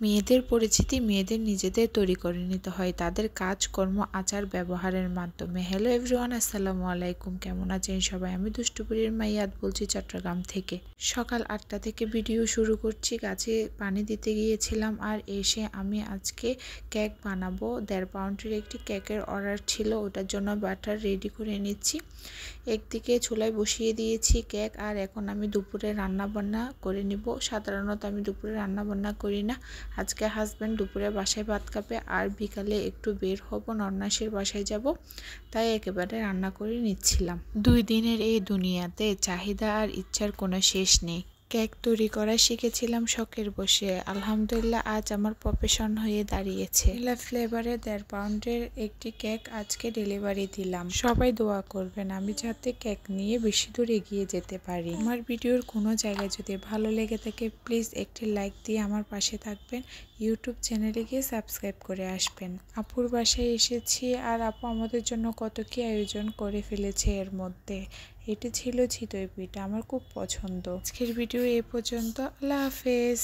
মেয়েদের পরিচিতি মেয়েদের নিজেদের তৈরি করে নিতে হয় তাদের কাজকর্ম আচার ব্যবহারের মাধ্যমে। হ্যালো এভরিওয়ান, আসসালামু আলাইকুম। কেমন আছেন সবাই? আমি দুষ্টুপুরীর মাইয়াদ বলছি, চট্টগ্রাম থেকে। সকাল 8টা থেকে ভিডিও শুরু করছি। গাছে পানি দিতে গিয়েছিলাম আর এসে আমি আজকে কেক বানাবো। 1.5 পাউন্ডের একটি কেকের অর্ডার ছিল, ওটার জন্য বাটার রেডি করে নিচ্ছি। একদিকে চুলায় বসিয়ে দিয়েছি কেক, আর এখন আমি দুপুরে রান্না বান্না করে নিব। সাধারণত আমি দুপুরে রান্না বান্না করি না। আজকে হাজব্যান্ড দুপুরে বাসায় ভাত খাবে আর বিকালে একটু বের হব, নন্নাসের বাসায় যাব, তাই একেবারে রান্না করে নিচ্ছিলাম। 2 দিনের এই দুনিয়াতে চাহিদা আর ইচ্ছার কোনো শেষ নেই। কেক তৈরি করা শিখেছিলাম শখের বসে, আলহামদুলিল্লাহ আজ আমার প্রফেশন হয়ে দাঁড়িয়েছে। ভ্যানিলা ফ্লেভারে 1.5 পাউন্ডের একটি কেক আজকে ডেলিভারি দিলাম। সবাই দোয়া করবেন আমি যাতে কেক নিয়ে বেশি দূর এগিয়ে যেতে পারি। আমার ভিডিওর কোনো জায়গায় যদি ভালো লেগে থাকে প্লিজ একটি লাইক দিয়ে আমার পাশে থাকবেন। ইউটিউব চ্যানেলে গিয়ে সাবস্ক্রাইব করে আসবেন। আপুর বাসায় এসেছি আর আপু আমাদের জন্য কত কি আয়োজন করে ফেলেছে। এর মধ্যে এটি ছিল চিতই পিঠা, আমার খুব পছন্দ। আজকের ভিডিও এ পর্যন্ত। আল্লাহ হাফেজ।